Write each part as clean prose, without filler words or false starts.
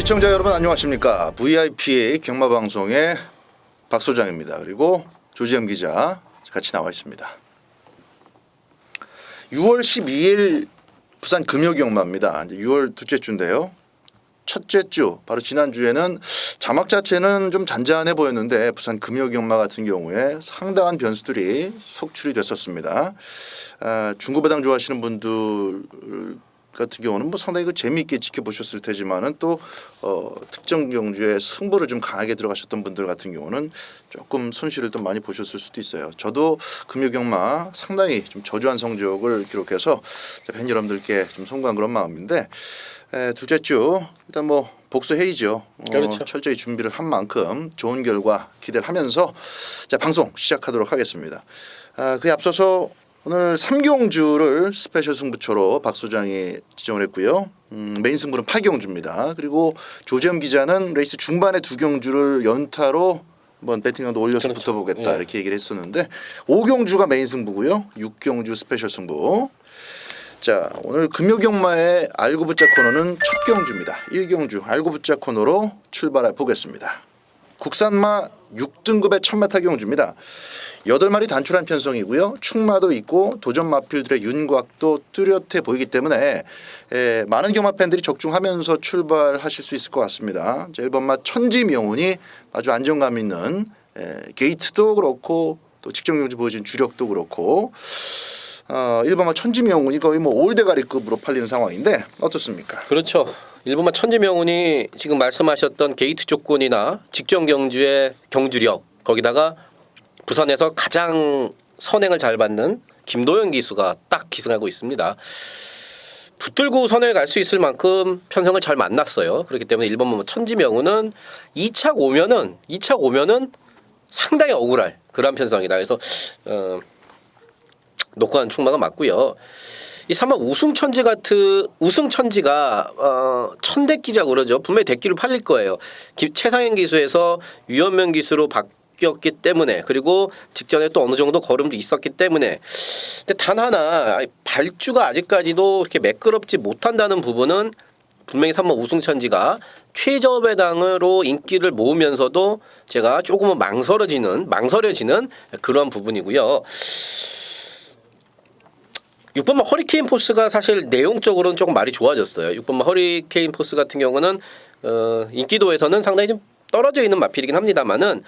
시청자 여러분 안녕하십니까. VIPA 경마방송의 박 소장입니다. 그리고 조지현 기자 같이 나와 있습니다. 6월 12일 부산 금요경마입니다. 이제 6월 둘째 주인데요. 첫째 주 바로 지난주에는 자막 자체는 좀 잔잔해 보였는데 부산 금요경마 같은 경우에 상당한 변수들이 속출이 됐었습니다. 중고배당 좋아하시는 분들 같은 경우는 뭐 상당히 재미있게 지켜보셨을 테지만은 또 특정 경주에 승부를 좀 강하게 들어가셨던 분들 같은 경우는 조금 손실을 좀 많이 보셨을 수도 있어요. 저도 금요경마 상당히 좀 저조한 성적을 기록해서 팬 여러분들께 좀 송구한 그런 마음인데 둘째 주 일단 뭐 복수해야죠. 그렇죠. 철저히 준비를 한 만큼 좋은 결과 기대를 하면서 자 방송 시작하도록 하겠습니다. 그에 앞서서 오늘 3경주를 스페셜 승부처로 박 소장이 지정을 했고요. 메인 승부는 8경주입니다. 그리고 조재현 기자는 레이스 중반에 2경주를 연타로 한번 배팅강도 올려서 그렇죠. 붙어보겠다 예. 이렇게 얘기를 했었는데 5경주가 메인 승부고요. 6경주 스페셜 승부. 자 오늘 금요경마의 알고 붙자 코너는 첫 경주입니다. 1경주 알고 붙자 코너로 출발해 보겠습니다. 국산마 6등급의 1000m 경주입니다. 8마리 단출한 편성이고요. 충마도 있고 도전 마필들의 윤곽도 뚜렷해 보이기 때문에 많은 경마 팬들이 적중하면서 출발하실 수 있을 것 같습니다. 1번마 천지명운이 아주 안정감 있는 게이트도 그렇고 또 직전 경주 보여준 주력도 그렇고 1번마 천지명운이 거의 뭐 올대가리급으로 팔리는 상황인데 어떻습니까? 그렇죠. 일본마 천지명운이 지금 말씀하셨던 게이트 조건이나 직전 경주의 경주력 거기다가 부산에서 가장 선행을 잘 받는 김도영 기수가 딱 기승하고 있습니다. 붙들고 선행을 갈 수 있을 만큼 편성을 잘 만났어요. 그렇기 때문에 1번 천지명운은 2차 오면은 상당히 억울할 그런 편성이다. 그래서 놓고 간 충마가 맞고요. 이 3번 우승천지가 천대길이라고 그러죠. 분명히 대길을 팔릴 거예요. 최상현 기수에서 유현명 기수로 바뀌었기 때문에 그리고 직전에 또 어느 정도 걸음도 있었기 때문에 근데 단 하나 발주가 아직까지도 이렇게 매끄럽지 못한다는 부분은 분명히 3번 우승천지가 최저배당으로 인기를 모으면서도 제가 조금은 망설여지는 그런 부분이고요. 6번마 허리케인 포스가 사실 내용적으로는 조금 말이 좋아졌어요. 6번마 허리케인 포스 같은 경우는 인기도에서는 상당히 좀 떨어져 있는 마필이긴 합니다만은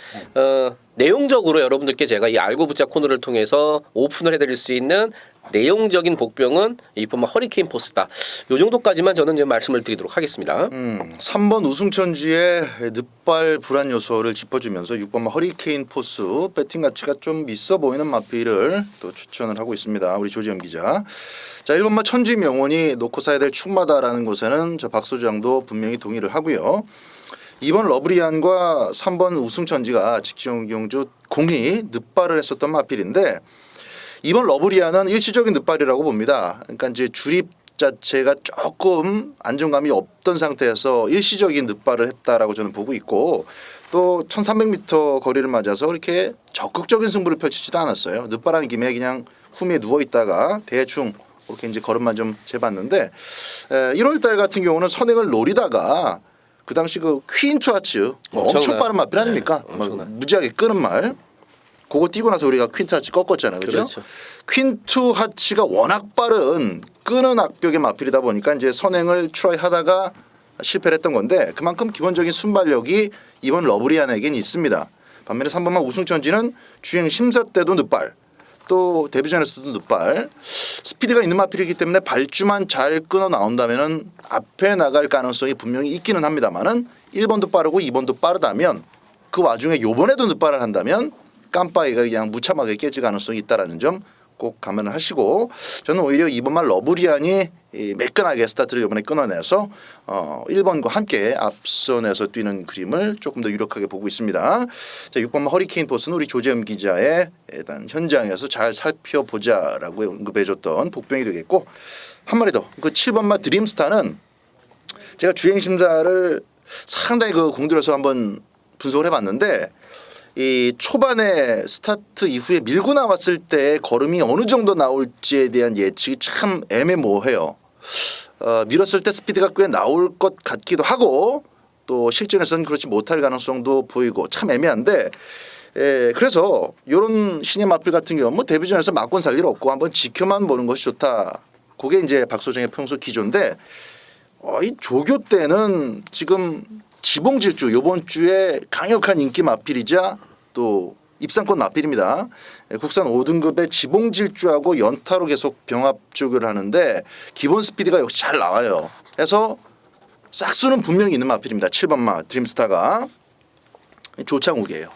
내용적으로 여러분들께 제가 이 알고 붙자 코너를 통해서 오픈을 해드릴 수 있는 내용적인 복병은 6번마 허리케인 포스다. 이 정도까지만 저는 이제 말씀을 드리도록 하겠습니다. 3번 우승천지의 늑발 불안 요소를 짚어주면서 6번마 허리케인 포스 배팅 가치가 좀 있어 보이는 마필을 또 추천을 하고 있습니다. 우리 조지현 기자. 자 1번마 천지명운이 놓고 사야 될 충마다라는 것에는 저 박 소장도 분명히 동의를 하고요. 2번 러브리안과 3번 우승천지가 직전 경주 공이 늑발을 했었던 마필인데 2번 러브리안은 일시적인 늑발이라고 봅니다. 그러니까 이제 주립 자체가 조금 안정감이 없던 상태에서 일시적인 늑발을 했다라고 저는 보고 있고 또 1300m 거리를 맞아서 이렇게 적극적인 승부를 펼치지도 않았어요. 늑발하는 김에 그냥 후미에 누워 있다가 대충 이렇게 이제 걸음만 좀 재봤는데 1월 달 같은 경우는 선행을 노리다가 그 당시 그 퀸 투 하츠 엄청 빠른 마필 아닙니까? 네, 무지하게 끄는 말. 그거 뛰고 나서 우리가 퀸 투 하츠 꺾었잖아요. 그렇죠? 퀸 투 하츠가 워낙 빠른 끄는 악벽의 마필이다 보니까 이제 선행을 트라이 하다가 실패를 했던 건데 그만큼 기본적인 순발력이 이번 러브리안에겐 있습니다. 반면에 3번만 우승천지는 주행 심사 때도 늑발 또 데뷔전에서도 늑발 스피드가 있는 마필이기 때문에 발주만 잘 끊어 나온다면은 앞에 나갈 가능성이 분명히 있기는 합니다만은 1번도 빠르고 2번도 빠르다면 그 와중에 요번에도 늑발을 한다면 깜빡이가 그냥 무참하게 깨질 가능성이 있다라는 점 꼭 감안을 하시고 저는 오히려 2번만 러브리안이 매끈하게 스타트를 이번에 끊어내서 1번과 함께 앞선에서 뛰는 그림을 조금 더 유력하게 보고 있습니다. 자, 6번만 허리케인 포스는 우리 조재현 기자의 일단 현장에서 잘 살펴보자라고 언급해줬던 복병이 되겠고 한 마리 더 그 7번만 드림스타는 제가 주행 심사를 상당히 그 공들여서 한번 분석을 해봤는데 이 초반에 스타트 이후에 밀고 나왔을 때 걸음이 어느 정도 나올지에 대한 예측이 참 애매모호해요. 밀었을 때 스피드가 꽤 나올 것 같기도 하고 또 실전에서는 그렇지 못할 가능성도 보이고 참 애매한데 그래서 이런 신의 마필 같은 경우 뭐 데뷔전에서 맞고 살 일 없고 한번 지켜만 보는 것이 좋다. 그게 이제 박소정의 평소 기조인데 이 조교 때는 지금 지봉질주 이번 주에 강력한 인기 마필이자 또 입상권 마필입니다. 국산 5등급의 지봉질주하고 연타로 계속 병합 조교를 하는데 기본 스피드가 역시 잘 나와요. 그래서 싹수는 분명히 있는 마필입니다. 7번 마 드림스타가 조창욱이에요.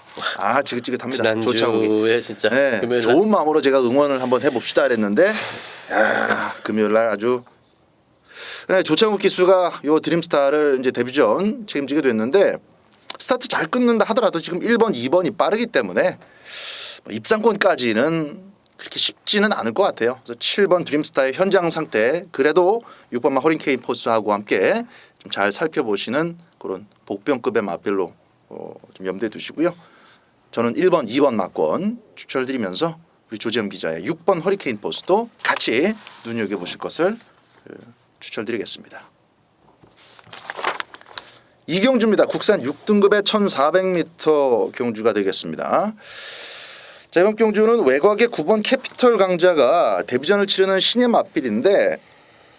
지긋지긋합니다. 조창욱이. 지난주에 진짜 금요일 좋은 마음으로 제가 응원을 한번 해봅시다 그랬는데 금요일 날 아주 조창욱 기수가 요 드림스타를 이제 데뷔전 책임지게 됐는데 스타트 잘 끊는다 하더라도 지금 1번, 2번이 빠르기 때문에 입상권까지는 그렇게 쉽지는 않을 것 같아요. 그래서 7번 드림스타의 현장 상태 그래도 6번마 허링케인 포스하고 함께 좀 잘 살펴보시는 그런 복병급의 마필로 좀 염두에 두시고요. 저는 1번, 2번 마권 추천드리면서 우리 조재현 기자의 6번 허리케인 포스도 같이 눈여겨보실 것을 추천드리겠습니다. 이경주입니다. 국산 6등급의 1400m 경주가 되겠습니다. 자, 이번 경주는 외곽의 9번 캐피털 강자가 데뷔전을 치르는 신의 맞빌인데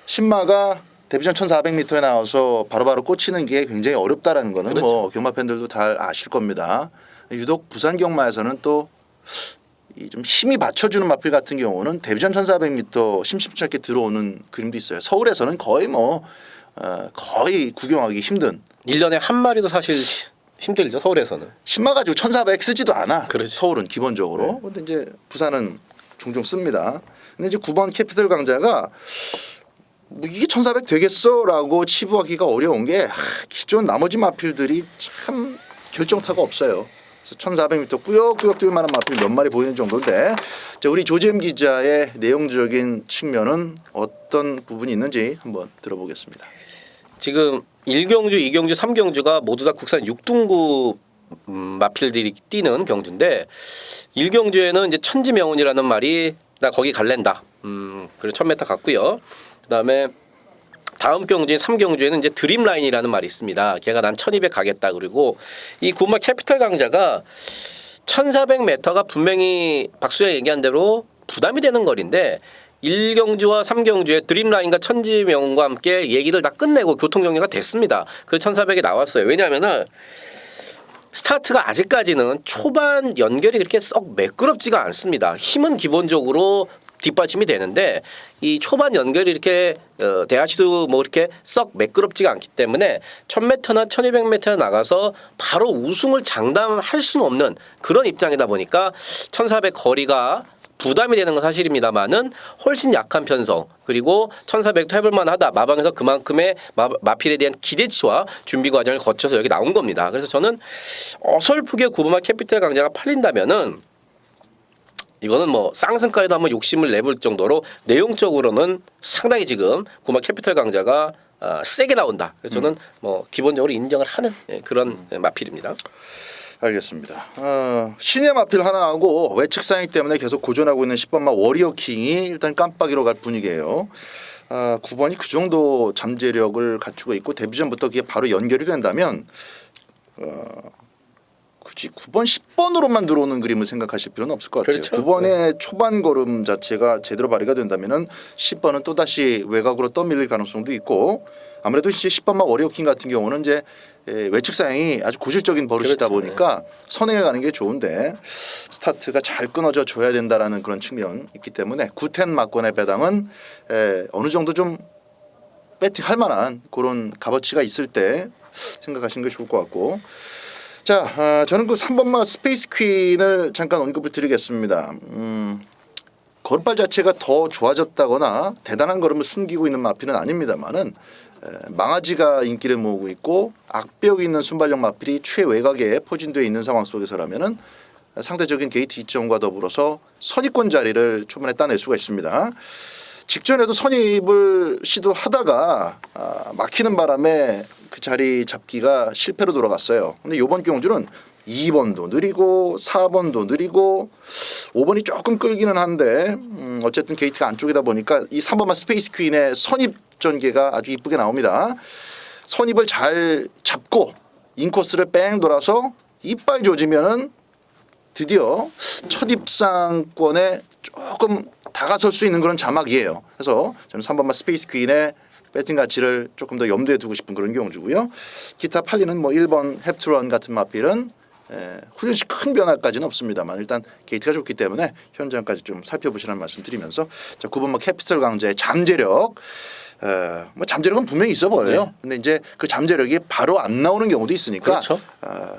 신마가 데뷔전 1400m에 나와서 바로바로 꽂히는 게 굉장히 어렵다라는 거는 그렇죠. 뭐 경마 팬들도 잘 아실 겁니다. 유독 부산 경마에서는 또 좀 힘이 받쳐주는 마필 같은 경우는 데뷔전 1400m 심심치 않게 들어오는 그림도 있어요. 서울에서는 거의 거의 구경하기 힘든 1년에 한 마리도 사실 힘들죠. 서울에서는. 신마 가지고 1400 쓰지도 않아. 그렇지. 서울은 기본적으로. 근데 이제 부산은 종종 씁니다. 근데 이제 9번 캐피털 강자가 뭐 이게 1400 되겠어라고 치부하기가 어려운 게 기존 나머지 마필들이 참 결정타가 없어요. 그래서 1400m 꾸역꾸역 뛸 만한 마필 몇 마리 보이는 정도인데 자, 우리 조재임 기자의 내용적인 측면은 어떤 부분이 있는지 한번 들어보겠습니다. 지금 1경주, 2경주, 3경주가 모두 다 국산 6등급 마필들이 뛰는 경주인데 1경주에는 이제 천지명운이라는 말이 나 거기 갈랜다. 그리고 1000m 갔고요. 그다음에 다음 경주인 3경주에는 이제 드림라인이라는 말이 있습니다. 걔가 난 1200 가겠다. 그리고 이 구마 캐피털 강자가 1400m가 분명히 박수영 얘기한 대로 부담이 되는 거리인데 1경주와 3경주에 드림라인과 천지명과 함께 얘기를 다 끝내고 교통정리가 됐습니다. 그래서 1400에 나왔어요. 왜냐하면은 스타트가 아직까지는 초반 연결이 그렇게 썩 매끄럽지가 않습니다. 힘은 기본적으로 뒷받침이 되는데 이 초반 연결이 이렇게 대하시도 뭐 이렇게 썩 매끄럽지가 않기 때문에 1000m나 1200m 나가서 바로 우승을 장담할 수는 없는 그런 입장이다 보니까 1400 거리가 부담이 되는 건 사실입니다만은 훨씬 약한 편성 그리고 1400도 해볼만 하다. 마방에서 그만큼의 마필에 대한 기대치와 준비 과정을 거쳐서 여기 나온 겁니다. 그래서 저는 어설프게 구부마 캐피털 강자가 팔린다면은 이거는 뭐 쌍승까지도 한번 욕심을 내볼 정도로 내용적으로는 상당히 지금 구마 캐피털 강자가 세게 나온다. 그래서 저는 뭐 기본적으로 인정을 하는 그런 마필입니다. 알겠습니다. 신의 마필 하나하고 외측 사행 때문에 계속 고전하고 있는 10번마 워리어킹이 일단 깜빡이로 갈 분위기예요. 9번이 그 정도 잠재력을 갖추고 있고 데뷔전부터 그게 바로 연결이 된다면 굳이 9번, 10번으로만 들어오는 그림을 생각하실 필요는 없을 것 같아요. 그렇죠. 9번의 초반 걸음 자체가 제대로 발휘가 된다면은 10번은 또 다시 외곽으로 떠밀릴 가능성도 있고 아무래도 이제 10번마 워리어킹 같은 경우는 이제 외측 사행이 아주 고질적인 버릇이다 그렇죠. 보니까 선행을 가는 게 좋은데 스타트가 잘 끊어져 줘야 된다라는 그런 측면이 있기 때문에 9텐 막권의 배당은 어느 정도 좀 배팅할 만한 그런 값어치가 있을 때 생각하시는 게 좋을 것 같고 자, 저는 그 3번마 스페이스 퀸을 잠깐 언급을 드리겠습니다. 걸음발 자체가 더 좋아졌다거나 대단한 걸음을 숨기고 있는 마필은 아닙니다만은 망아지가 인기를 모으고 있고 악벽이 있는 순발력 마필이 최외곽에 포진되어 있는 상황 속에서라면은 상대적인 게이트 이점과 더불어서 선입권 자리를 초반에 따낼 수가 있습니다. 직전에도 선입을 시도하다가 막히는 바람에 그 자리 잡기가 실패로 돌아갔어요. 근데 이번 경주는 2번도 느리고 4번도 느리고 5번이 조금 끌기는 한데 어쨌든 게이트가 안쪽이다 보니까 이 3번만 스페이스 퀸의 선입 전개가 아주 이쁘게 나옵니다. 선입을 잘 잡고 인코스를 뺑 돌아서 이빨 조지면은 드디어 첫 입상권에 조금 다가설 수 있는 그런 자막이에요. 그래서 저는 3번마 스페이스 퀸의 배팅 가치를 조금 더 염두에 두고 싶은 그런 경주고요. 기타 팔리는 뭐 1번 햅트런 같은 마필은 훈련시 큰 변화까지는 없습니다만 일단 게이트가 좋기 때문에 현장까지 좀 살펴보시라는 말씀 드리면서 자 9번마 캐피털 강자의 잠재력 뭐 잠재력은 분명히 있어 보여요. 네. 근데 이제 그 잠재력이 바로 안 나오는 경우도 있으니까 그렇죠.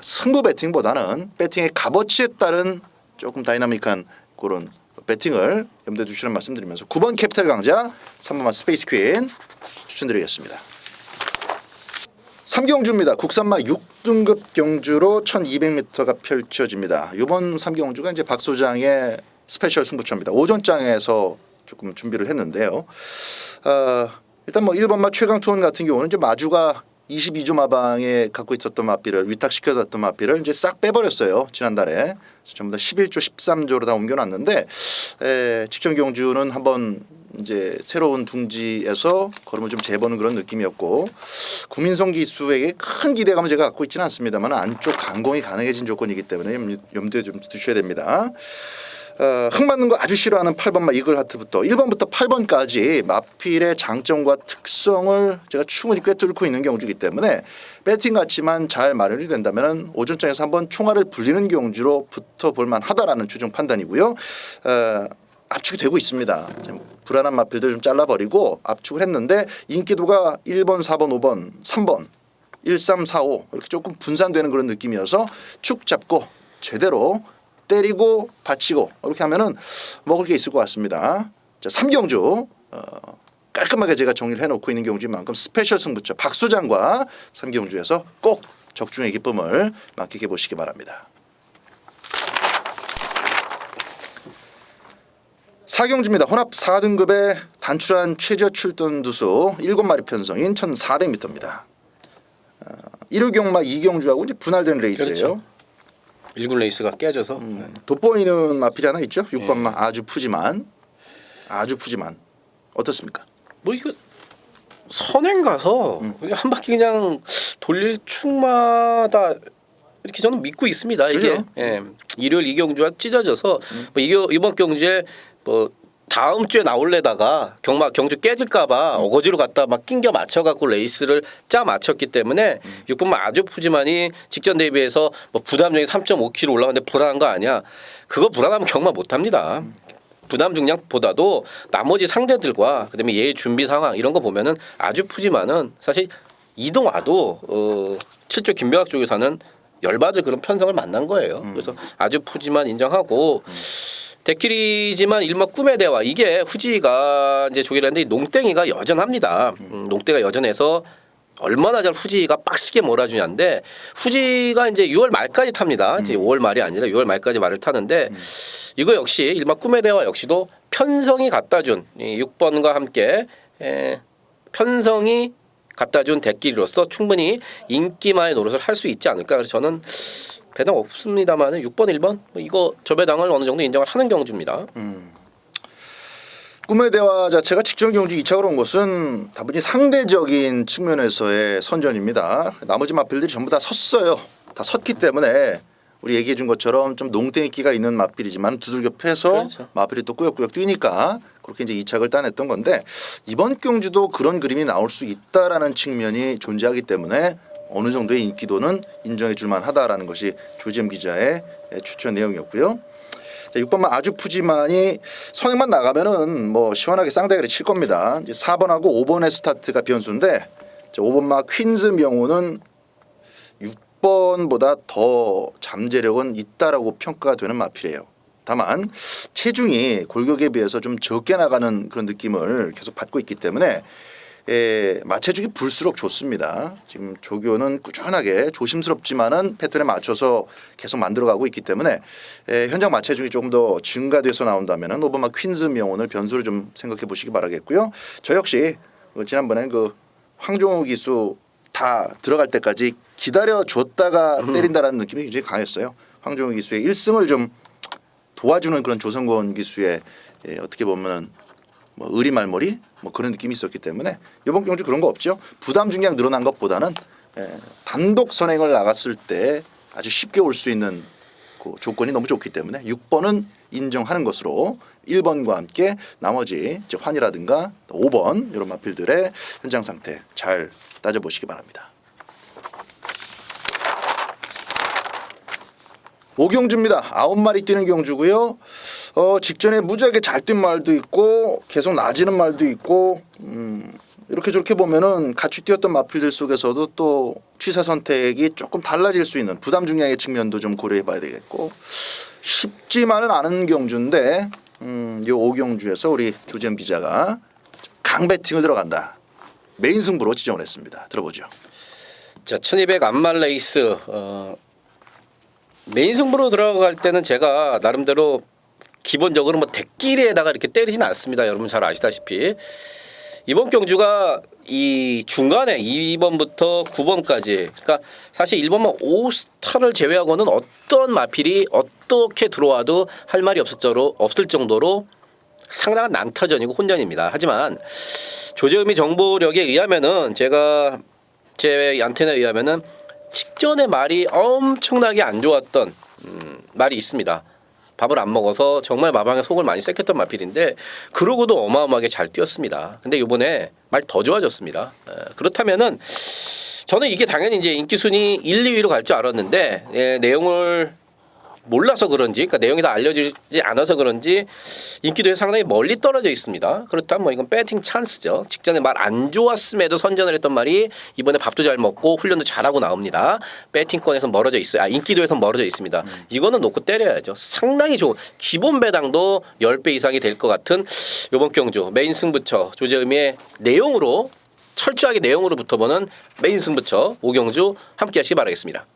승부 배팅보다는 배팅의 값어치에 따른 조금 다이나믹한 그런 배팅을 염두에 두시라는 말씀 드리면서 9번 캐피털 강자 3번마 스페이스 퀸 추천드리겠습니다. 3경주입니다. 국산마 6등급 경주로 1200m가 펼쳐집니다. 이번 3경주가 이제 박 소장의 스페셜 승부처입니다. 오전장에서 조금 준비를 했는데요. 일단 뭐 1번마 최강 투원 같은 경우는 이제 마주가 22주 마방에 갖고 있었던 마비를 위탁시켜놨던 마비를 이제 싹 빼버렸어요. 지난달에. 그래서 전부 다 11조, 13조로 다 옮겨놨는데 직전 경주는 한번 이제 새로운 둥지에서 걸음을 좀 재보는 그런 느낌이었고 구민성 기수에게 큰 기대감을 제가 갖고 있지는 않습니다만 안쪽 강공이 가능해진 조건이기 때문에 염두에 좀 두셔야 됩니다. 흥 맞는 거 아주 싫어하는 8번마 이글 하트부터 1번부터 8번까지 마필의 장점과 특성을 제가 충분히 꿰뚫고 있는 경주이기 때문에 배팅 가치만 잘 마련이 된다면 오전장에서 한번 총알을 불리는 경주로 붙어볼 만하다라는 최종 판단이고요. 압축이 되고 있습니다. 지금 불안한 마필들 좀 잘라버리고 압축을 했는데 인기도가 1번, 4번, 5번, 3번 1, 3, 4, 5 이렇게 조금 분산되는 그런 느낌이어서 축 잡고 제대로 때리고 받치고 이렇게 하면은 먹을 게 있을 것 같습니다. 자, 3경주 깔끔하게 제가 정리를 해놓고 있는 경주인 만큼 스페셜 승부처 박 소장과 3경주에서 꼭 적중의 기쁨을 만끽해 보시기 바랍니다. 4경주입니다. 혼합 4등급의 단출한 최저 출전 두수 7마리 편성인 1400m입니다. 1호 경마 2경주하고 이제 분할된 레이스예요. 그렇죠. 1군 레이스가 깨져서 돋보이는 마필이 하나 있죠. 6번마 아주 푸지만 어떻습니까? 뭐 이거 선행 가서 그냥 한 바퀴 그냥 돌릴 축마다 이렇게 저는 믿고 있습니다. 이게 그죠? 일요일 이경주가 찢어져서 뭐 이번 경주에 뭐 다음 주에 나올래다가 경주 깨질까봐 어거지로 갖다 막 낑겨 맞춰갖고 레이스를 짜 맞췄기 때문에 6번만 아주 푸지만이 직전 대비해서 뭐 부담중이 3.5kg 올라가는데 불안한 거 아니야? 그거 불안하면 경마 못합니다. 부담 중량보다도 나머지 상대들과 그다음에 얘의 준비 상황 이런 거 보면은 아주 푸지만은 사실 이동 와도 7조 김병학 쪽에서는 열받을 그런 편성을 만난 거예요. 그래서 아주 푸지만 인정하고. 대길이지만 일명 꿈의 대화 이게 후지가 이제 조기를 했는데 농땡이가 여전합니다. 농땡이가 여전해서 얼마나 잘 후지가 빡시게 몰아주냐인데 후지가 이제 6월 말까지 탑니다. 이제 5월 말이 아니라 6월 말까지 말을 타는데 이거 역시 일명 꿈의 대화 역시도 편성이 갖다준 6번과 함께 편성이 갖다준 대길이로서 충분히 인기마의 노릇을 할 수 있지 않을까. 그래서 저는 배당 없습니다만 6번, 1번 이거 저 배당을 어느 정도 인정을 하는 경주입니다. 꿈의 대화 자체가 직전 경주 2차로 온 것은 다분히 상대적인 측면에서의 선전입니다. 나머지 마필들이 전부 다 섰어요. 다 섰기 때문에 우리 얘기해 준 것처럼 좀 농땡이기가 있는 마필이지만 두들겨 패서 그렇죠. 마필이 또 꾸역꾸역 뛰니까 그렇게 이제 2착을 따냈던 건데 이번 경주도 그런 그림이 나올 수 있다라는 측면이 존재하기 때문에 어느 정도의 인기도는 인정해 줄 만하다라는 것이 조지엠 기자의 추천 내용이었고요. 6번만 아주 푸지만이 선행만 나가면은 뭐 시원하게 쌍대가리 칠 겁니다. 이제 4번하고 5번의 스타트가 변수인데 5번마 퀸즈 명호는 6번보다 더 잠재력은 있다라고 평가가 되는 마필이에요. 다만 체중이 골격에 비해서 좀 적게 나가는 그런 느낌을 계속 받고 있기 때문에 마체중이 불수록 좋습니다. 지금 조교는 꾸준하게 조심스럽지만은 패턴에 맞춰서 계속 만들어가고 있기 때문에 현장 마체중이 조금 더 증가돼서 나온다면은 오버마 퀸즈 명언을 변수로 좀 생각해 보시기 바라겠고요. 저 역시 지난번에 그 황종우 기수 다 들어갈 때까지 기다려 줬다가 때린다라는 느낌이 굉장히 강했어요. 황종우 기수의 1승을 좀 도와주는 그런 조성권 기수의 어떻게 보면은 뭐 의리말머리 뭐 그런 느낌이 있었기 때문에 이번 경주 그런 거 없죠. 부담 중량 늘어난 것보다는 단독 선행을 나갔을 때 아주 쉽게 올 수 있는 그 조건이 너무 좋기 때문에 6번은 인정하는 것으로 1번과 함께 나머지 환이라든가 5번 이런 마필들의 현장 상태 잘 따져보시기 바랍니다. 오경주입니다. 9마리 뛰는 경주고요. 직전에 무지하게 잘 뛴 말도 있고 계속 나지는 말도 있고 이렇게 저렇게 보면은 같이 뛰었던 마필들 속에서도 또 취사 선택이 조금 달라질 수 있는 부담 중량의 측면도 좀 고려해 봐야 되겠고 쉽지만은 않은 경주인데 이 오경주에서 우리 조재현 기자가 강 배팅을 들어간다. 메인 승부로 지정을 했습니다. 들어보죠. 자, 1200 암말 레이스 메인 승부로 들어갈 때는 제가 나름대로 기본적으로 뭐 대끼리에다가 이렇게 때리진 않습니다. 여러분 잘 아시다시피 이번 경주가 이 중간에 2번부터 9번까지 그러니까 사실 1번만 5스타를 제외하고는 어떤 마필이 어떻게 들어와도 할 말이 없을 정도로 상당한 난타전이고 혼전입니다. 하지만 조재음이 정보력에 의하면은 제가 제 안테나에 의하면은 직전에 말이 엄청나게 안 좋았던 말이 있습니다. 밥을 안 먹어서 정말 마방에 속을 많이 썩혔던 마필인데 그러고도 어마어마하게 잘 뛰었습니다. 근데 이번에 말 더 좋아졌습니다. 그렇다면은 저는 이게 당연히 이제 인기 순위 1, 2위로 갈 줄 알았는데 내용을 몰라서 그런지 그러니까 내용이 다 알려지지 않아서 그런지 인기도에 상당히 멀리 떨어져 있습니다. 그렇다면 뭐 이건 배팅 찬스죠. 직전에 말 안 좋았음에도 선전을 했던 말이 이번에 밥도 잘 먹고 훈련도 잘하고 나옵니다. 배팅권에서 멀어져 있어요. 인기도에서 멀어져 있습니다. 이거는 놓고 때려야죠. 상당히 좋은 기본 배당도 10배 이상이 될 것 같은 이번 경주 메인 승부처 조재음의 내용으로 철저하게 내용으로 붙어보는 메인 승부처 오경주 함께 하시기 바라겠습니다.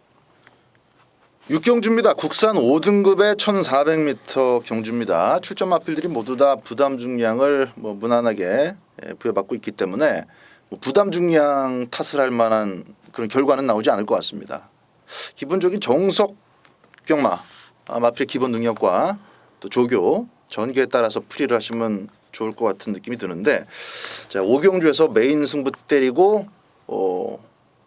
6경주입니다. 국산 5등급의 1400m 경주입니다. 출전 마필들이 모두 다 부담 중량을 뭐 무난하게 부여받고 있기 때문에 뭐 부담 중량 탓을 할 만한 그런 결과는 나오지 않을 것 같습니다. 기본적인 정석 경마 마필의 기본 능력과 또 조교 전개에 따라서 풀이를 하시면 좋을 것 같은 느낌이 드는데 자 5경주에서 메인 승부 때리고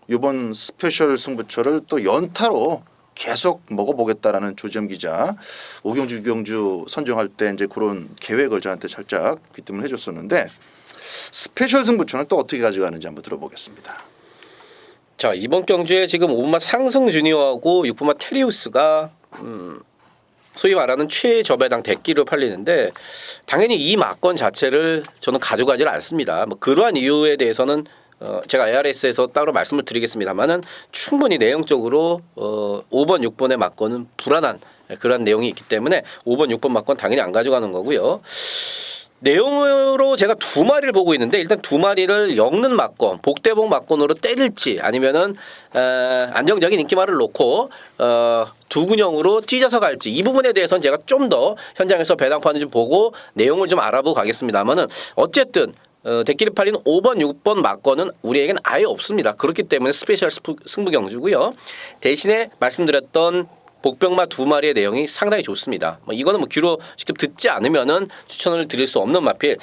이번 스페셜 승부처를 또 연타로 계속 먹어보겠다라는 조재현 기자 5경주 6경주 선정할 때 이제 그런 계획을 저한테 살짝 귀뜸을 해줬었는데 스페셜 승부처는 또 어떻게 가져가는지 한번 들어보겠습니다. 자 이번 경주에 지금 5번마 상승 주니어하고 6번마 테리우스가 소위 말하는 최저배당 대끼로 팔리는데 당연히 이 막건 자체를 저는 가져가질 않습니다. 뭐 그러한 이유에 대해서는 제가 ARS에서 따로 말씀을 드리겠습니다만은 충분히 내용적으로 5번, 6번의 막건은 불안한 그런 내용이 있기 때문에 5번, 6번 막건 당연히 안 가져가는 거고요. 내용으로 제가 두 마리를 보고 있는데 일단 두 마리를 엮는 막건, 복대복 막건으로 때릴지 아니면은 안정적인 인기말을 놓고 두 군형으로 찢어서 갈지 이 부분에 대해서는 제가 좀 더 현장에서 배당판을 좀 보고 내용을 좀 알아보고 가겠습니다만은 어쨌든 대끼리 팔린 5번, 6번 막건은 우리에겐 아예 없습니다. 그렇기 때문에 스페셜 승부 경주고요. 대신에 말씀드렸던 복병마 두 마리의 내용이 상당히 좋습니다. 이거는 뭐 귀로 직접 듣지 않으면은 추천을 드릴 수 없는 마필.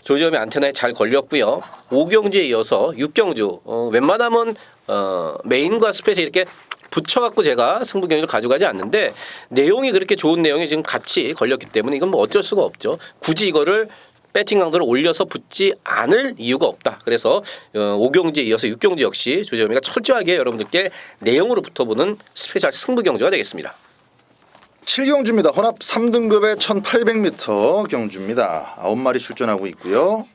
조재현의 안테나에 잘 걸렸고요. 5경주에 이어서 6경주 웬만하면 메인과 스페셜 이렇게 붙여갖고 제가 승부 경주를 가져가지 않는데 내용이 그렇게 좋은 내용이 지금 같이 걸렸기 때문에 이건 뭐 어쩔 수가 없죠. 굳이 이거를 배팅 강도를 올려서 붙지 않을 이유가 없다. 그래서 5경주에 이어서 6경주 역시 조재현이가 철저하게 여러분들께 내용으로 붙어보는 스페셜 승부 경주가 되겠습니다. 7경주입니다. 혼합 3등급의 1800m 경주입니다. 9마리 출전하고 있고요.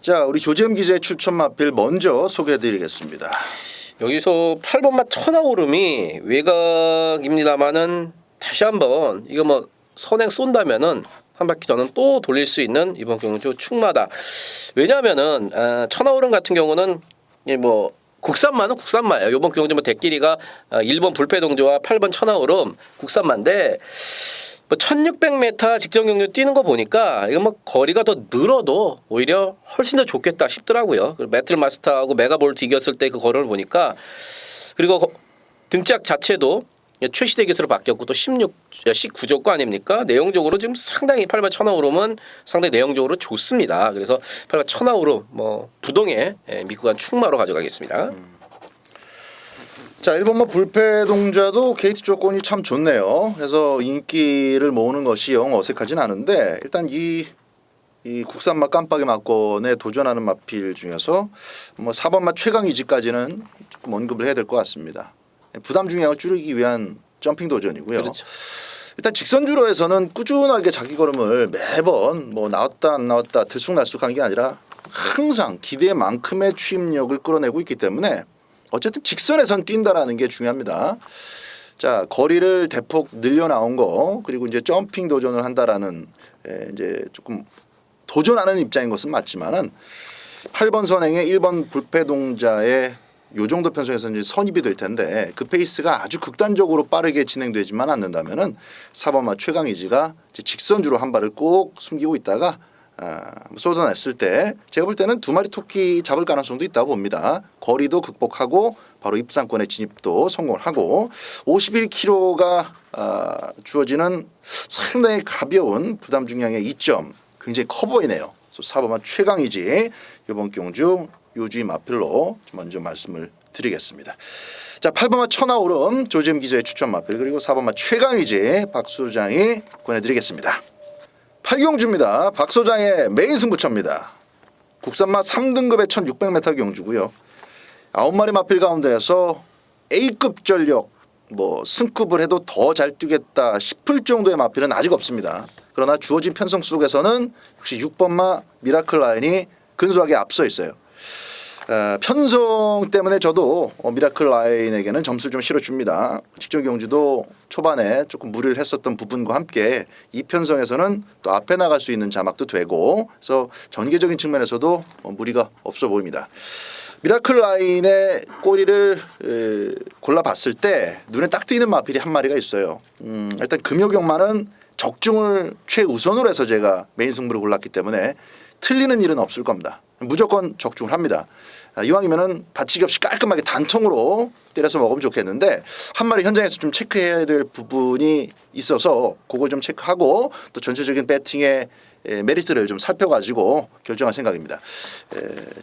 자, 우리 조재현 기자의 추천 마필 먼저 소개해드리겠습니다. 여기서 8번마 천하오름이 외곽입니다만은 다시 한번 이거 뭐 선행 쏜다면은 한 바퀴 저는 또 돌릴 수 있는 이번 경주 충마다. 왜냐하면은 천하오름 같은 경우는 뭐 국산마는 국산마예요. 이번 경주 뭐 대끼리가 1번 불패동조와 8번 천하오름 국산마인데 뭐 1600m 직전 경주 뛰는 거 보니까 이거 뭐 거리가 더 늘어도 오히려 훨씬 더 좋겠다 싶더라고요. 매틀 마스터하고 메가볼트 이겼을 때 그 거리를 보니까 그리고 등짝 자체도 최시대 기술로 바뀌었고 또 19조거 아닙니까? 내용적으로 지금 상당히 8번 천하오름은 상당히 내용적으로 좋습니다. 그래서 8번 천하오름 뭐 부동에 믿고 간 충마로 가져가겠습니다. 자, 1번 불패 동자도 게이트 조건이 참 좋네요. 그래서 인기를 모으는 것이 영 어색하진 않은데 일단 이 국산맛 깜빡이 맛권에 도전하는 마필 중에서 뭐 4번맛 최강이지까지는 조금 언급을 해야 될 것 같습니다. 부담 중량을 줄이기 위한 점핑 도전이고요. 그렇죠. 일단 직선주로에서는 꾸준하게 자기 걸음을 매번 뭐 나왔다 안 나왔다 들쑥날쑥한 게 아니라 항상 기대만큼의 추임력을 끌어내고 있기 때문에 어쨌든 직선에선 뛴다라는 게 중요합니다. 자, 거리를 대폭 늘려 나온 거 그리고 이제 점핑 도전을 한다라는 이제 조금 도전하는 입장인 것은 맞지만은 8번 선행의 1번 불패 동자의 요 정도 편성에서 이제 선입이 될 텐데 그 페이스가 아주 극단적으로 빠르게 진행되지만 않는다면은 4번마 최강의지가 직선주로 한 발을 꼭 숨기고 있다가 쏟아냈을 때 제가 볼 때는 두 마리 토끼 잡을 가능성도 있다고 봅니다. 거리도 극복하고 바로 입상권의 진입도 성공을 하고 51kg가 주어지는 상당히 가벼운 부담 중량의 2점 굉장히 커 보이네요. 4번마 최강의지 이번 경주 요주의 마필로 먼저 말씀을 드리겠습니다. 자, 8번마 천하오름 조재임 기자의 추천 마필 그리고 4번마 최강의지 박 소장이 권해드리겠습니다. 8경주입니다. 박 소장의 메인 승부처입니다. 국산맛 3등급의 1600m 경주고요. 9마리 마필 가운데에서 A급 전력 뭐 승급을 해도 더 잘 뛰겠다 싶을 정도의 마필은 아직 없습니다. 그러나 주어진 편성 속에서는 역시 6번마 미라클 라인이 근소하게 앞서 있어요. 편성 때문에 저도 미라클 라인에게는 점수를 좀 실어줍니다. 직전 경주도 초반에 조금 무리를 했었던 부분과 함께 이 편성에서는 또 앞에 나갈 수 있는 자막도 되고 그래서 전개적인 측면에서도 무리가 없어 보입니다. 미라클 라인의 꼬리를 골라봤을 때 눈에 딱 띄는 마필이 한 마리가 있어요. 일단 금요경마는 적중을 최우선으로 해서 제가 메인 승부를 골랐기 때문에 틀리는 일은 없을 겁니다. 무조건 적중을 합니다. 이왕이면은 받치기 없이 깔끔하게 단통으로 때려서 먹으면 좋겠는데 한 마리 현장에서 좀 체크해야 될 부분이 있어서 그걸 좀 체크하고 또 전체적인 배팅의 메리트를 좀 살펴가지고 결정할 생각입니다.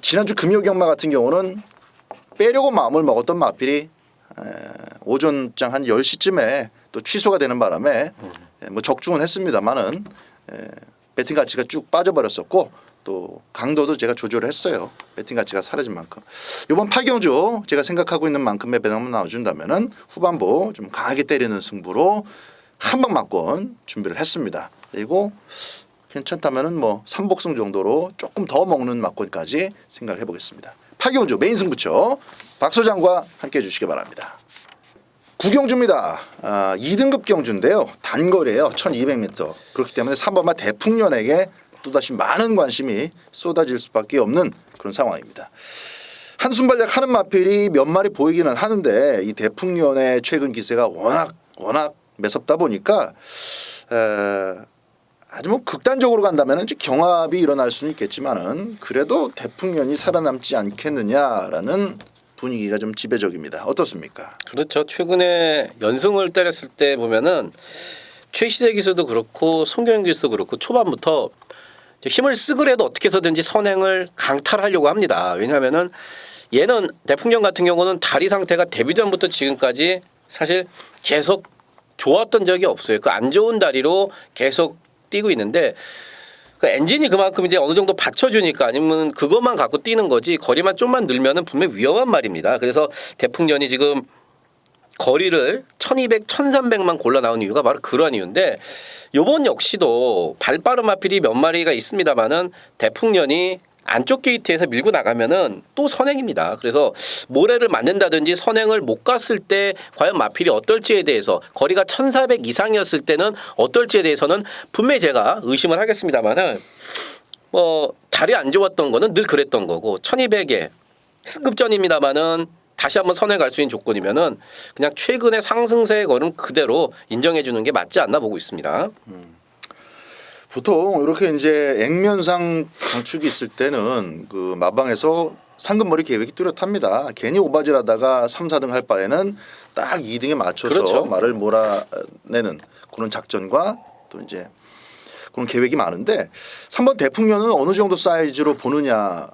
지난주 금요경마 같은 경우는 빼려고 마음을 먹었던 마필이 오전장 한 10시쯤에 또 취소가 되는 바람에 뭐 적중은 했습니다만은 배팅 가치가 쭉 빠져버렸었고 또 강도도 제가 조절을 했어요. 배팅 가치가 사라진 만큼. 이번 8경주 제가 생각하고 있는 만큼의 배당만 나와준다면은 후반부 좀 강하게 때리는 승부로 한방 맞권 준비를 했습니다. 그리고 괜찮다면은 뭐 3복승 정도로 조금 더 먹는 맞권까지 생각해 보겠습니다. 8경주 메인 승부처 박 소장과 함께 해주시기 바랍니다. 9경주입니다. 2등급 경주인데요. 단거리예요. 1200m. 그렇기 때문에 3번마 대풍년에게 또다시 많은 관심이 쏟아질 수밖에 없는 그런 상황입니다. 한순발력 하는 마필이 몇 마리 보이기는 하는데 이 대풍년의 최근 기세가 워낙 매섭다 보니까 아주 뭐 극단적으로 간다면 이제 경합이 일어날 수는 있겠지만은 그래도 대풍년이 살아남지 않겠느냐라는 분위기가 좀 지배적입니다. 어떻습니까? 그렇죠. 최근에 연승을 때렸을 때 보면은 최시대 기수도 그렇고 송경현 기수도 그렇고 초반부터 힘을 쓰그래도 어떻게 해서든지 선행을 강탈하려고 합니다. 왜냐하면은 얘는 대풍년 같은 경우는 다리 상태가 데뷔 전부터 지금까지 사실 계속 좋았던 적이 없어요. 그 안 좋은 다리로 계속 뛰고 있는데 그 엔진이 그만큼 이제 어느 정도 받쳐주니까 아니면 그것만 갖고 뛰는 거지 거리만 좀만 늘면은 분명 위험한 말입니다. 그래서 대풍년이 지금 거리를 1200, 1300만 골라 나온 이유가 바로 그런 이유인데 요번 역시도 발빠른 마필이 몇 마리가 있습니다만은 대풍년이 안쪽 게이트에서 밀고 나가면은 또 선행입니다. 그래서 모래를 맞는다든지 선행을 못 갔을 때 과연 마필이 어떨지에 대해서 거리가 1400 이상이었을 때는 어떨지에 대해서는 분명히 제가 의심을 하겠습니다만은 뭐 다리 안 좋았던 거는 늘 그랬던 거고 1200에 승급전입니다만은 다시 한번 선에 갈 수 있는 조건이면은 그냥 최근의 상승세의 걸음 그대로 인정해 주는 게 맞지 않나 보고 있습니다. 보통 이렇게 이제 액면상 강축이 있을 때는 그 마방에서 상금머리 계획이 뚜렷합니다. 괜히 오바질하다가 3, 4등 할 바에는 딱 2등에 맞춰서 그렇죠. 말을 몰아내는 그런 작전과 또 이제 그런 계획이 많은데 3번 대풍년은 어느 정도 사이즈로 보느냐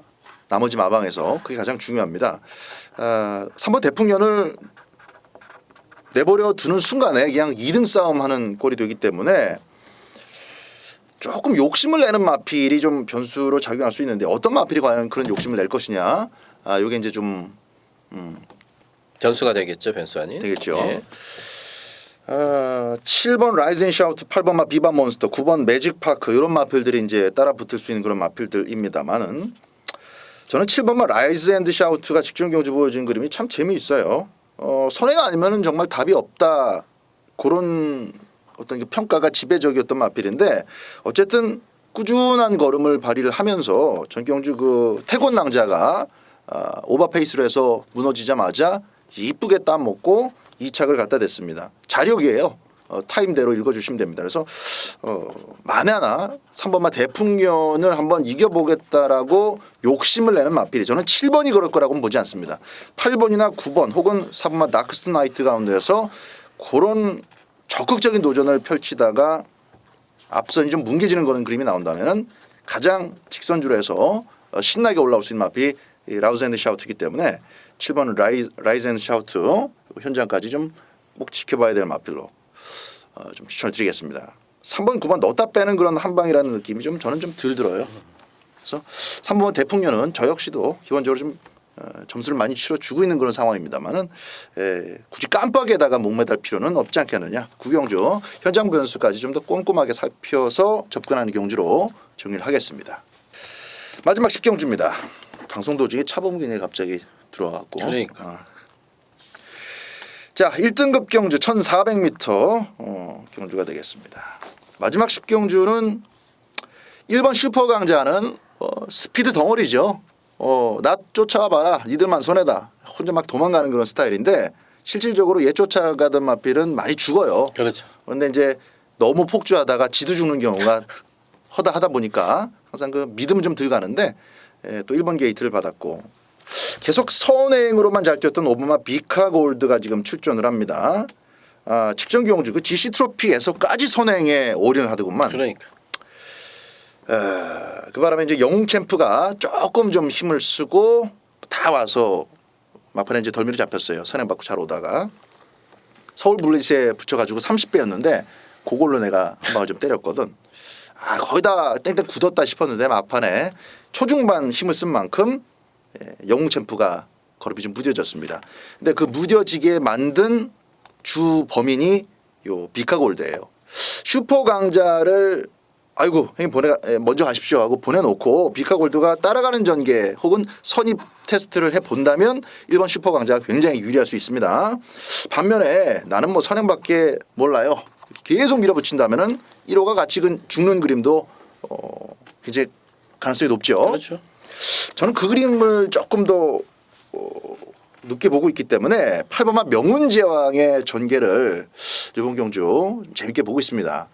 나머지 마방에서 그게 가장 중요합니다. 3번 대풍년을 내버려 두는 순간에 그냥 2등 싸움하는 꼴이 되기 때문에 조금 욕심을 내는 마필이 좀 변수로 작용할 수 있는데 어떤 마필이 과연 그런 욕심을 낼 것이냐. 이게 이제 좀 변수가 되겠죠. 변수 아닌. 되겠죠. 예. 7번 라이즈 앤 샤우트, 8번 마 비바 몬스터, 9번 매직 파크 이런 마필들이 이제 따라 붙을 수 있는 그런 마필들입니다만은 저는 7번 마 라이즈 앤드 샤우트가 직전 경주 보여준 그림이 참 재미있어요. 선행가 아니면은 정말 답이 없다 그런 어떤 평가가 지배적이었던 마필인데 어쨌든 꾸준한 걸음을 발휘를 하면서 전경주 그 태권 낭자가 오버페이스로 해서 무너지자마자 이쁘게 땀 먹고 2착을 갖다 댔습니다. 자력이에요. 타임대로 읽어주시면 됩니다. 그래서 만에 하나 3번마 대풍년을 한번 이겨보겠다라고 욕심을 내는 마필이 저는 7번이 그럴 거라고는 보지 않습니다. 8번이나 9번 혹은 4번마 다크스트 나이트 가운데에서 그런 적극적인 도전을 펼치다가 앞선이 좀 뭉개지는 그런 그림이 나온다면은 가장 직선주로 해서 신나게 올라올 수 있는 마필이 라우즈 앤드 샤우트이기 때문에 7번 라이즈 앤드 샤우트 현장까지 좀 꼭 지켜봐야 될 마필로 좀 추천을 드리겠습니다. 3번, 9번 넣었다 빼는 그런 한 방이라는 느낌이 좀 저는 좀 덜 들어요. 그래서 3번 대풍년은 저 역시도 기본적으로 좀 점수를 많이 치러주고 있는 그런 상황입니다만은 굳이 깜빡에다가 목매달 필요는 없지 않겠느냐. 구경주 현장 변수까지 좀 더 꼼꼼하게 살펴서 접근하는 경주로 정리를 하겠습니다. 마지막 10경주입니다. 방송 도중에 차범근이 갑자기 들어와갖고. 그러니까. 자, 1등급 경주 1400m 경주가 되겠습니다. 마지막 10경주는 1번 슈퍼강자는 스피드 덩어리죠. 나 쫓아와봐라. 니들만 손해다. 혼자 막 도망가는 그런 스타일인데 실질적으로 얘 쫓아가던 마필은 많이 죽어요. 그렇죠. 그런데 이제 너무 폭주하다가 지도 죽는 경우가 하다 보니까 항상 그 믿음은 좀 덜 가는데 또 1번 게이트를 받았고 계속 선행으로만 잘 뛰었던 오바마 비카 골드가 지금 출전을 합니다. 직전 경주 그 GC 트로피에서까지 선행에 올인을 하더구만. 그러니까. 그 바람에 이제 영웅 챔프가 조금 좀 힘을 쓰고 다 와서 막판에 이제 덜미를 잡혔어요. 선행 받고 잘 오다가 서울 블리스에 붙여가지고 30배였는데 그걸로 내가 한 방을 좀 때렸거든. 거의 다 땡땡 굳었다 싶었는데 막판에 초중반 힘을 쓴 만큼 영웅 챔프가 걸음이 좀 무뎌졌습니다. 근데 그 무뎌지게 만든 주 범인이 요 비카 골드예요. 슈퍼 강자를 아이고 형님 먼저 가십시오 하고 보내놓고 비카 골드가 따라가는 전개 혹은 선입 테스트를 해본다면 1번 슈퍼 강자가 굉장히 유리할 수 있습니다. 반면에 나는 뭐 선행밖에 몰라요. 계속 밀어붙인다면은 1호가 같이 죽는 그림도 굉장히 가능성이 높죠. 그렇죠. 저는 그 그림을 조금 더 늦게 보고 있기 때문에 8번마 명운제왕의 전개를 이번 경주 재밌게 보고 있습니다.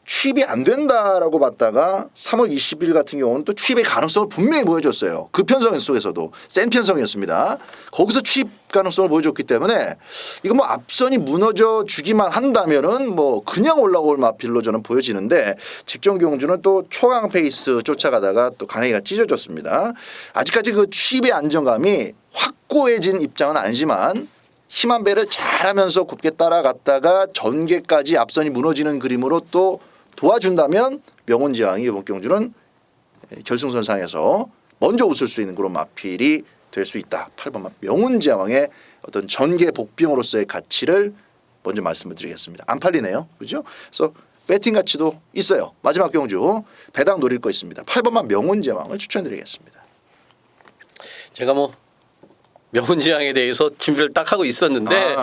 취입이 안 된다라고 봤다가 3월 20일 같은 경우는 또 취입의 가능성을 분명히 보여줬어요. 그 편성 속에서도 센 편성이었습니다. 거기서 취입 가능성을 보여줬기 때문에 이거 뭐 앞선이 무너져 주기만 한다면은 뭐 그냥 올라올 마필로 저는 보여지는데 직전 경주는 또 초강 페이스 쫓아가다가 또 강하게가 찢어졌습니다. 아직까지 그 취입의 안정감이 확고해진 입장은 아니지만 힘한 배를 잘하면서 곱게 따라갔다가 전개까지 앞선이 무너지는 그림으로 또 도와준다면 명운지왕이 이번 경주는 결승선상에서 먼저 웃을 수 있는 그런 마필이 될 수 있다. 8번 명운지왕의 어떤 전개 복병으로서의 가치를 먼저 말씀을 드리겠습니다. 안 팔리네요. 그렇죠? 그래서 배팅 가치도 있어요. 마지막 경주 배당 노릴 거 있습니다. 8번만 명운지왕을 추천드리겠습니다. 제가 뭐 명운지왕에 대해서 준비를 딱 하고 있었는데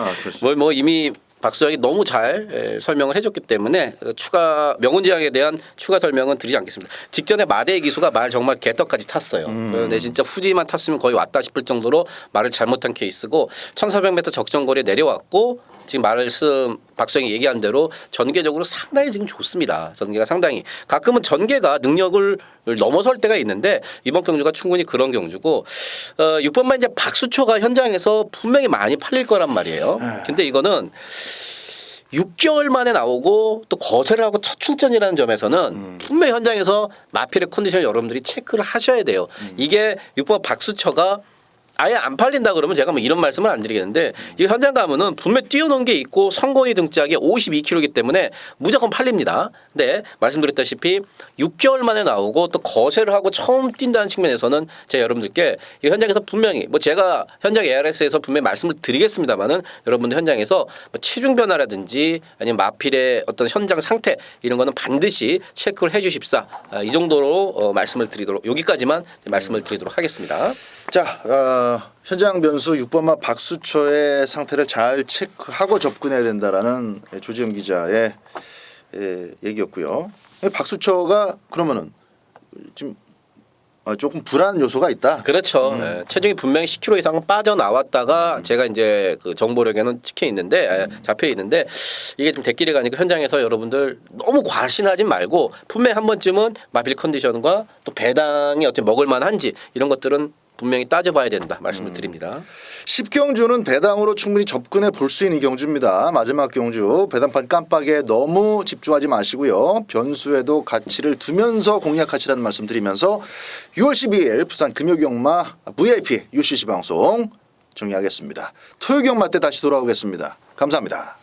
뭐 이미 박수영이 너무 잘 설명을 해줬기 때문에 추가 명운지왕에 대한 추가 설명은 드리지 않겠습니다. 직전에 마대의 기수가 말 정말 개떡까지 탔어요. 내 진짜 후지만 탔으면 거의 왔다 싶을 정도로 말을 잘못한 케이스고 1400m 적정거리에 내려왔고 지금 말씀 박수영이 얘기한 대로 전개적으로 상당히 지금 좋습니다. 전개가 상당히 가끔은 전개가 능력을 넘어설 때가 있는데 이번 경주가 충분히 그런 경주고 6번만 이제 박수초가 현장에서 분명히 많이 팔릴 거란 말이에요. 근데 이거는 6개월 만에 나오고 또 거세를 하고 첫 출전이라는 점에서는 분명히 현장에서 마필의 컨디션을 여러분들이 체크를 하셔야 돼요. 이게 6번 박수처가 아예 안 팔린다 그러면 제가 뭐 이런 말씀을 안 드리겠는데 이 현장 가면은 분명 띄워놓은 게 있고 선거위 등짝에 52kg이기 때문에 무조건 팔립니다. 근데 말씀드렸다시피 6개월 만에 나오고 또 거세를 하고 처음 뛴다는 측면에서는 제가 여러분들께 이 현장에서 분명히 뭐 제가 현장 ARS에서 분명히 말씀을 드리겠습니다만은 여러분들 현장에서 뭐 체중 변화라든지 아니면 마필의 어떤 현장 상태 이런 거는 반드시 체크를 해주십사. 이 정도로 말씀을 드리도록 여기까지만 말씀을 드리도록 하겠습니다. 자, 현장 변수 6번마 박수초의 상태를 잘 체크하고 접근해야 된다라는 조지현 기자의 얘기였고요. 박수초가 그러면은 지금 조금 불안 요소가 있다. 그렇죠. 체중이 분명히 10kg 이상 빠져나왔다가 제가 이제 그 정보력에는 찍혀 있는데 잡혀 있는데 이게 좀 대끼리 가니까 현장에서 여러분들 너무 과신하지 말고 분명히 한 번쯤은 마필 컨디션과 또 배당이 어떻게 먹을 만한지 이런 것들은 분명히 따져봐야 된다 말씀을 드립니다. 10경주는 배당으로 충분히 접근해 볼 수 있는 경주입니다. 마지막 경주 배당판 깜빡에 너무 집중하지 마시고요. 변수에도 가치를 두면서 공략하시라는 말씀 드리면서 6월 12일 부산 금요경마 VIP UCC 방송 정리하겠습니다. 토요경마 때 다시 돌아오겠습니다. 감사합니다.